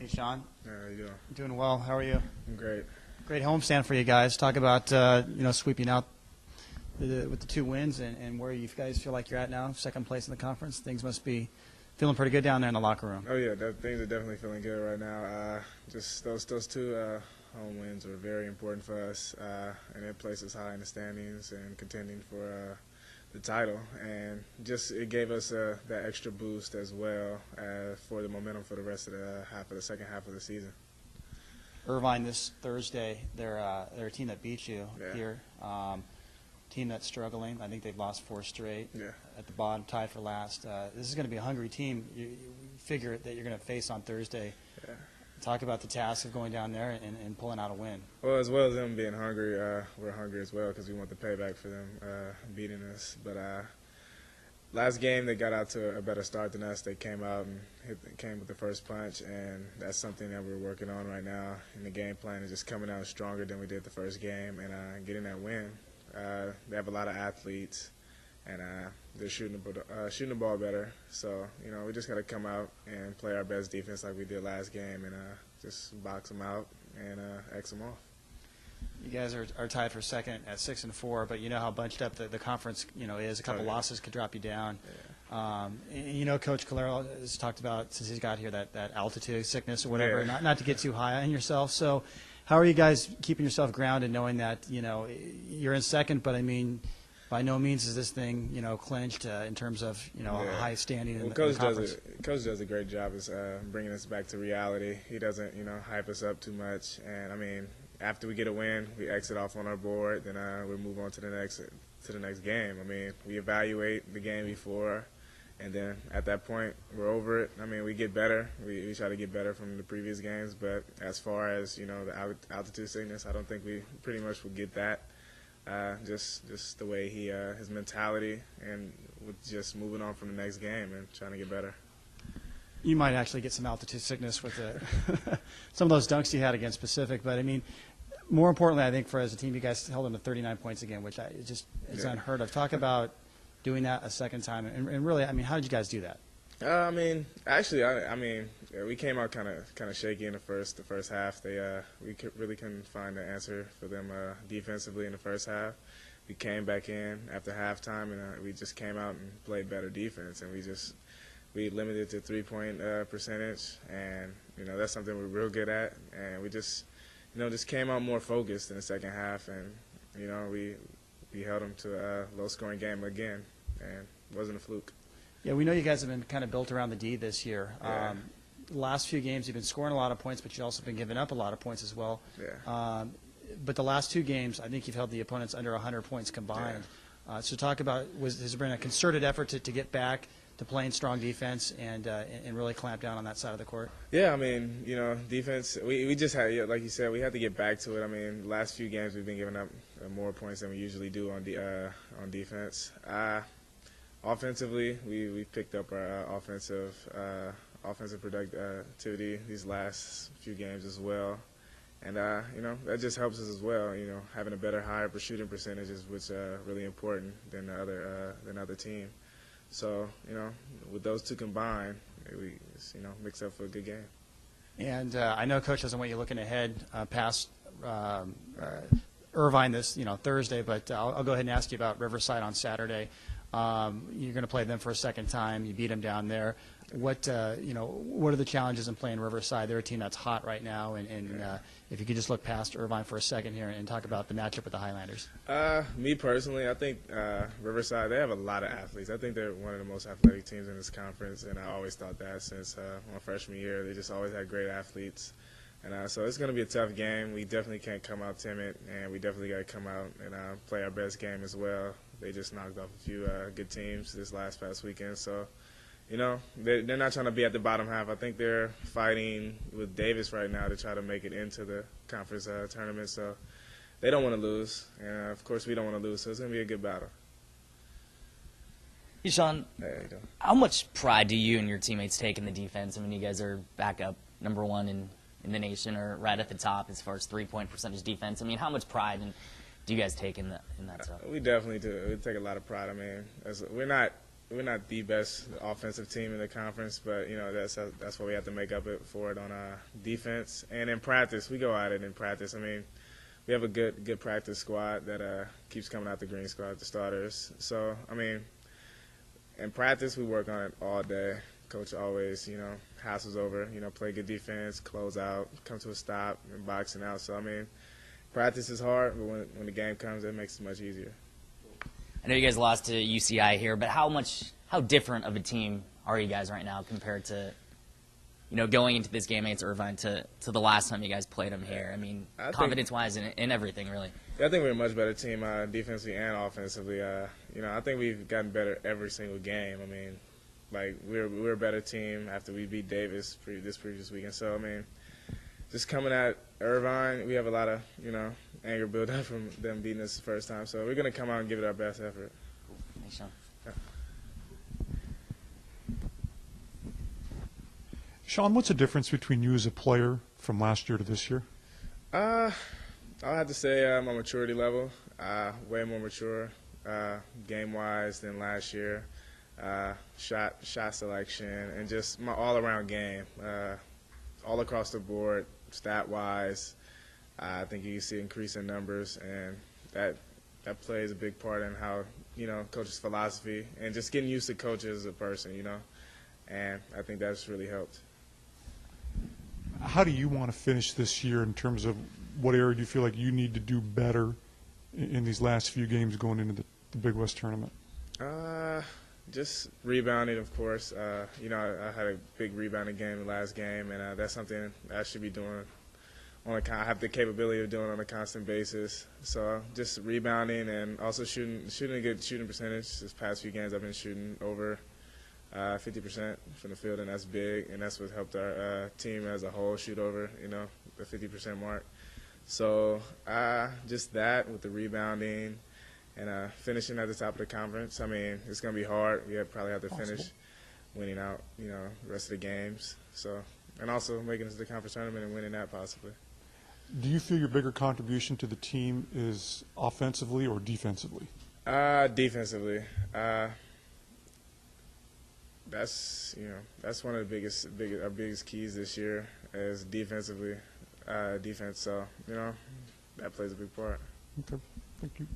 Hey, Shawn. How are you doing? Doing well. How are you? I'm great. Great homestand for you guys. Talk about sweeping out with the 2 wins and where you guys feel like you're at now, second place in the conference. Things must be feeling pretty good down there in the locker room. Oh yeah, things are definitely feeling good right now. Just those 2 home wins were very important for us, and it placed us high in the standings and contending for the title. And just it gave us that extra boost as well for the momentum for the rest of the second half of the season. Irvine this Thursday, they're a team that beat you Yeah. here. Team that's struggling. I think they've lost 4 straight. Yeah. At the bottom, tied for last. This is going to be a hungry team. You figure that you're going to face on Thursday. Yeah. Talk about the task of going down there and pulling out a win. Well, as well as them being hungry, we're hungry as well because we want the payback for them beating us. But last game, they got out to a better start than us. They came out and came with the first punch, and that's something that we're working on right now in the game plan, is just coming out stronger than we did the first game and getting that win. They have a lot of athletes, and they're shooting the ball better. So, we just got to come out and play our best defense like we did last game and just box them out and X them off. You guys are tied for second at 6-4, but you know how bunched up the conference is. A couple losses could drop you down. Yeah. And Coach Calero has talked about, since he's got here, that altitude sickness or whatever, Yeah. not to get too high on yourself. So how are you guys keeping yourself grounded, knowing that you're in second, but I mean, by no means is this thing clinched in terms of a high standing in the conference? Coach does a great job of bringing us back to reality. He doesn't hype us up too much, and I mean, after we get a win, we exit off on our board, then we move on to the next game. I mean, we evaluate the game before, and then at that point, we're over it. I mean, we get better. We try to get better from the previous games, but as far as the altitude sickness, I don't think we pretty much will get that. Just the way his mentality, and with just moving on from the next game and trying to get better. You might actually get some altitude sickness with some of those dunks you had against Pacific, but I mean, more importantly, I think for as a team, you guys held them to 39 points again, which is unheard of. Talk about doing that a second time, and really, I mean, how did you guys do that? I mean, actually, we came out kind of shaky in the first half. We really couldn't find the answer for them defensively in the first half. We came back in after halftime, and we just came out and played better defense, and we limited to 3-point percentage, and that's something we're real good at, and we just came out more focused in the second half, and we held them to a low-scoring game again, and it wasn't a fluke. Yeah, we know you guys have been kind of built around the D this year. Yeah. The last few games, you've been scoring a lot of points, but you've also been giving up a lot of points as well. Yeah. But the last 2 games, I think you've held the opponents under 100 points combined. Yeah. So talk about, has there been a concerted effort to get back to playing strong defense and really clamp down on that side of the court? Yeah, I mean, defense, we just had, like you said, we had to get back to it. I mean, the last few games we've been giving up more points than we usually do on defense. Offensively, we picked up our offensive productivity these last few games as well, and that just helps us as well. Having a better, higher shooting percentages, which really important than the other team. So with those 2 combined, we mix up for a good game. And I know Coach doesn't want you looking ahead past Irvine this Thursday, but I'll go ahead and ask you about Riverside on Saturday. You're going to play them for a second time. You beat them down there. What are the challenges in playing Riverside? They're a team that's hot right now, and if you could just look past Irvine for a second here and talk about the matchup with the Highlanders. Me personally, I think Riverside, they have a lot of athletes. I think they're one of the most athletic teams in this conference, and I always thought that since my freshman year. They just always had great athletes. And so it's going to be a tough game. We definitely can't come out timid, and we definitely got to come out and play our best game as well. They just knocked off a few good teams this past weekend. So, they're not trying to be at the bottom half. I think they're fighting with Davis right now to try to make it into the conference tournament. So they don't want to lose. And, of course, we don't want to lose. So it's going to be a good battle. Hey, Shawn, Hey, how much pride do you and your teammates take in the defense? I mean, you guys are back up #1 in the nation, or right at the top as far as 3-point percentage defense. I mean, how much pride do you guys take in that stuff? We definitely do. We take a lot of pride. I mean, we're not not the best offensive team in the conference, but that's what we have to make up for it on defense. And in practice, we go at it in practice. I mean, we have a good practice squad that keeps coming out the green squad, the starters. So I mean, in practice, we work on it all day. Coach always, hassles over, play good defense, close out, come to a stop, and boxing out. So I mean, practice is hard, but when the game comes, it makes it much easier. I know you guys lost to UCI here, but how different of a team are you guys right now compared to, going into this game against Irvine to the last time you guys played them here? I mean, confidence-wise in everything, really. Yeah, I think we're a much better team defensively and offensively. I think we've gotten better every single game. I mean, like we're a better team after we beat Davis this previous weekend. So I mean, just coming at Irvine, we have a lot of anger built up from them beating us the first time. So we're gonna come out and give it our best effort. Thanks, Shawn. Yeah. Shawn, what's the difference between you as a player from last year to this year? I'll have to say my maturity level, way more mature game-wise than last year. Shot selection and just my all-around game, all across the board, stat-wise. I think you see increase in numbers, and that plays a big part in how coach's philosophy and just getting used to coaches as a person, and I think that's really helped. How do you want to finish this year in terms of what area do you feel like you need to do better in these last few games going into the Big West tournament? Just rebounding, of course. I had a big rebounding game the last game, and that's something I should be doing. I have the capability of doing on a constant basis. So just rebounding and also shooting a good shooting percentage. This past few games I've been shooting over 50% from the field, and that's big, and that's what helped our team as a whole shoot over, the 50% mark. So just that with the rebounding and finishing at the top of the conference. I mean, it's going to be hard. We probably have to finish winning out, the rest of the games. So, and also making it to the conference tournament and winning that possibly. Do you feel your bigger contribution to the team is offensively or defensively? Defensively. That's one of the our biggest keys this year is defensively, defense. So that plays a big part. Okay, thank you.